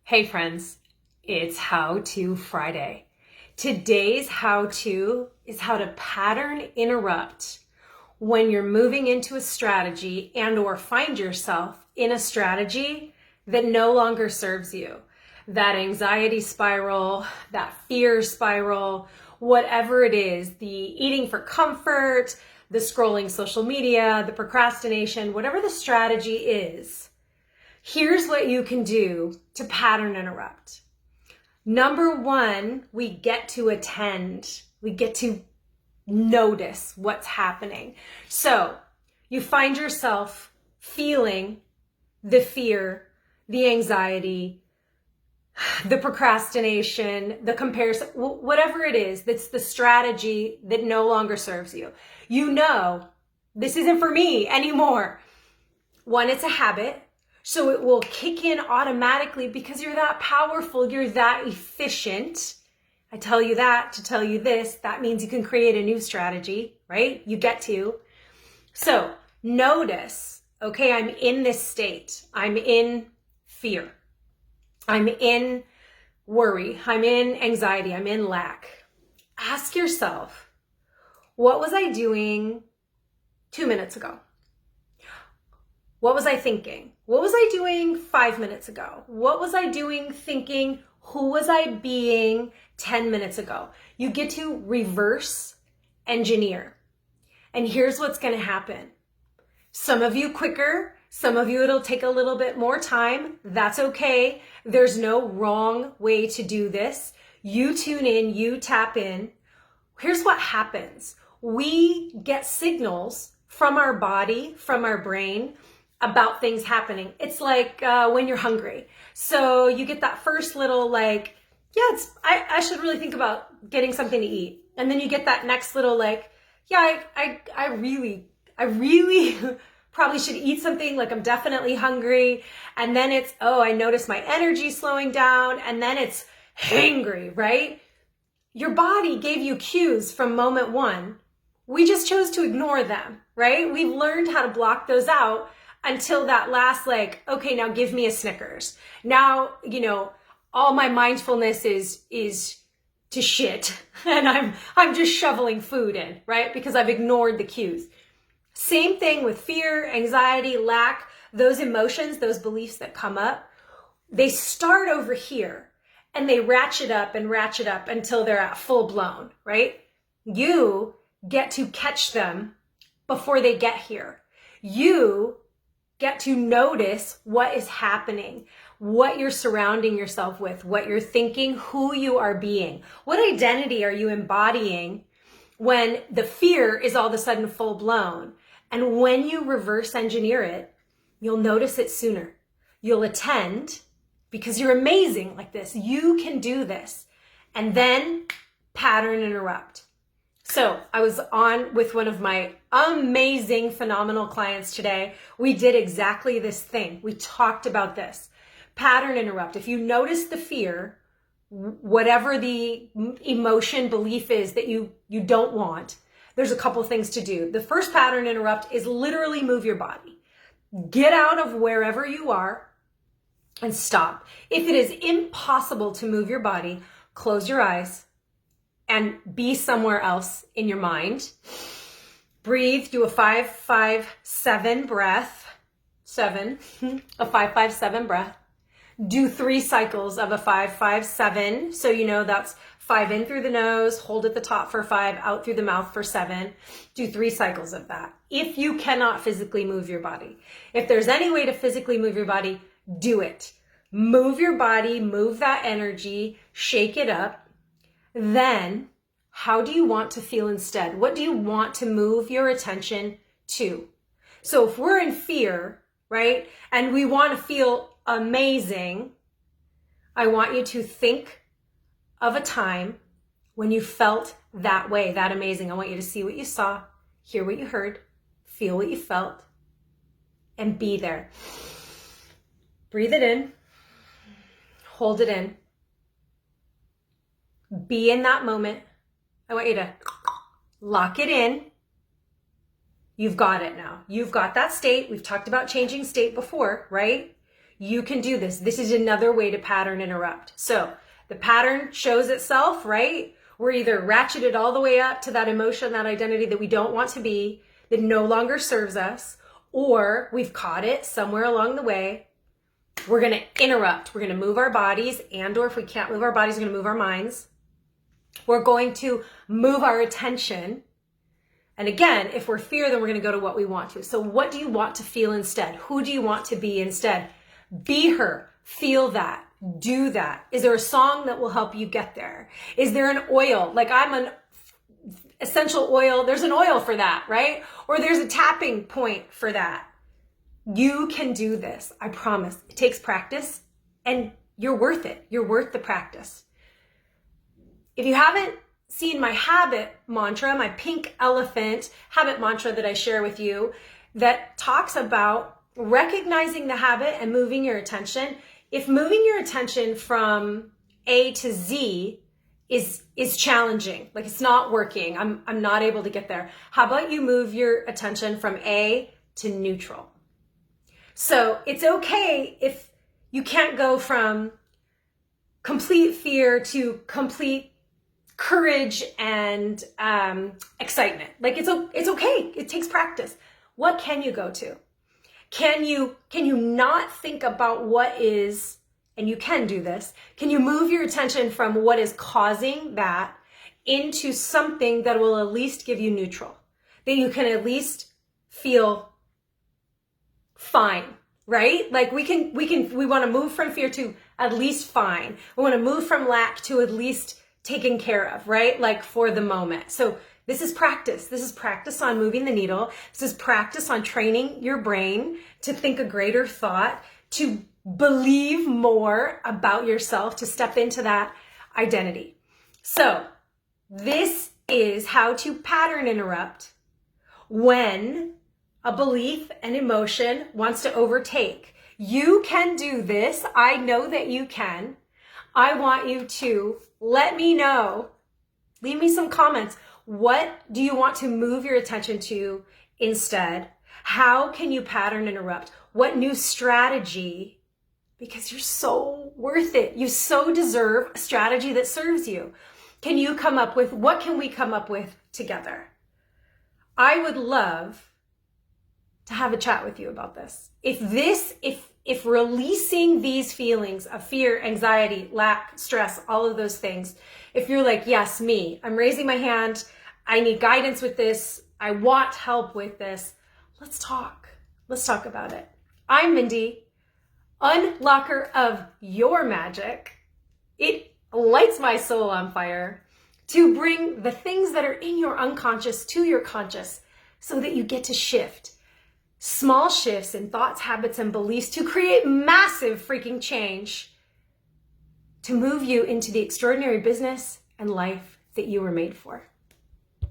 Hey friends, it's How To Friday. Today's how to is how to pattern interrupt when you're moving into a strategy and or find yourself in a strategy that no longer serves you. That anxiety spiral, that fear spiral, whatever it is, the eating for comfort, the scrolling social media, the procrastination, whatever the strategy is. Here's what you can do to pattern interrupt. Number one, we get to attend. We get to notice what's happening. So you find yourself feeling the fear, the anxiety, the procrastination, the comparison, whatever it is, that's the strategy that no longer serves you. You know, this isn't for me anymore. One, it's a habit. So it will kick in automatically because you're that powerful, you're that efficient. I tell you that to tell you this, that means you can create a new strategy, right? You get to. So notice, okay, I'm in this state. I'm in fear. I'm in worry. I'm in anxiety. I'm in lack. Ask yourself, what was I doing 2 minutes ago? What was I thinking? What was I doing 5 minutes ago? What was I doing thinking? Who was I being 10 minutes ago? You get to reverse engineer. And here's what's going to happen. Some of you quicker, some of you it'll take a little bit more time. That's okay. There's no wrong way to do this. You tune in, you tap in. Here's what happens. We get signals from our body, from our brain, about things happening. It's like when you're hungry. So you get that first little like, yeah, I should really think about getting something to eat. And then you get that next little like, yeah, I really probably should eat something, like I'm definitely hungry. And then it's, oh, I notice my energy slowing down. And then it's hangry, right? Your body gave you cues from moment one. We just chose to ignore them, right? We've learned how to block those out until that last like, okay, now give me a Snickers. Now, all my mindfulness is to shit and I'm just shoveling food in, right? Because I've ignored the cues. Same thing with fear, anxiety, lack, those emotions, those beliefs that come up. They start over here and they ratchet up until they're at full blown, right? You get to catch them before they get here. You get to notice what is happening, what you're surrounding yourself with, what you're thinking, who you are being. What identity are you embodying when the fear is all of a sudden full blown? And when you reverse engineer it, you'll notice it sooner. You'll attend because you're amazing like this. You can do this. And then pattern interrupt. So I was on with one of my amazing, phenomenal clients today. We did exactly this thing. We talked about this. Pattern interrupt. If you notice the fear, whatever the emotion, belief is that you don't want, there's a couple things to do. The first pattern interrupt is literally move your body. Get out of wherever you are and stop. If it is impossible to move your body, close your eyes and be somewhere else in your mind. Breathe, do a 5-5-7 breath. A 5-5-7 breath. Do 3 cycles of a 5-5-7. So that's 5 in through the nose, hold at the top for 5, out through the mouth for 7. Do 3 cycles of that. If you cannot physically move your body. If there's any way to physically move your body, do it. Move your body, move that energy, shake it up. Then, how do you want to feel instead? What do you want to move your attention to? So if we're in fear, right, and we want to feel amazing, I want you to think of a time when you felt that way, that amazing. I want you to see what you saw, hear what you heard, feel what you felt, and be there. Breathe it in, hold it in. Be in that moment. I want you to lock it in. You've got it now. You've got that state. We've talked about changing state before, right? You can do this. This is another way to pattern interrupt. So the pattern shows itself, right? We're either ratcheted all the way up to that emotion, that identity that we don't want to be, that no longer serves us, or we've caught it somewhere along the way. We're going to interrupt. We're going to move our bodies, and or if we can't move our bodies, we're going to move our minds. We're going to move our attention. And again, if we're fear, then we're going to go to what we want to. So what do you want to feel instead? Who do you want to be instead? Be her. Feel that. Do that. Is there a song that will help you get there? Is there an oil? Like I'm an essential oil. There's an oil for that, right? Or there's a tapping point for that. You can do this. I promise. It takes practice and you're worth it. You're worth the practice. If you haven't seen my habit mantra, my pink elephant habit mantra that I share with you that talks about recognizing the habit and moving your attention. If moving your attention from A to Z is challenging, like it's not working, I'm not able to get there. How about you move your attention from A to neutral? So it's okay if you can't go from complete fear to complete courage and excitement. Like it's okay. It takes practice. What can you go to? Can you not think about what is, and you can do this, can you move your attention from what is causing that into something that will at least give you neutral, that you can at least feel fine, right? Like we want to move from fear to at least fine. We want to move from lack to at least taken care of, right? Like for the moment. So this is practice. This is practice on moving the needle. This is practice on training your brain to think a greater thought, to believe more about yourself, to step into that identity. So this is how to pattern interrupt when a belief and emotion wants to overtake. You can do this. I know that you can. I want you to let me know. Leave me some comments. What do you want to move your attention to instead? How can you pattern interrupt? What new strategy? Because you're so worth it. You so deserve a strategy that serves you. Can you come up with, what can we come up with together? I would love to have a chat with you about this. If releasing these feelings of fear, anxiety, lack, stress, all of those things, if you're like, yes, me, I'm raising my hand, I need guidance with this, I want help with this, let's talk. Let's talk about it. I'm Mindy, unlocker of your magic. It lights my soul on fire to bring the things that are in your unconscious to your conscious so that you get to shift. Small shifts in thoughts, habits, and beliefs to create massive freaking change to move you into the extraordinary business and life that you were made for.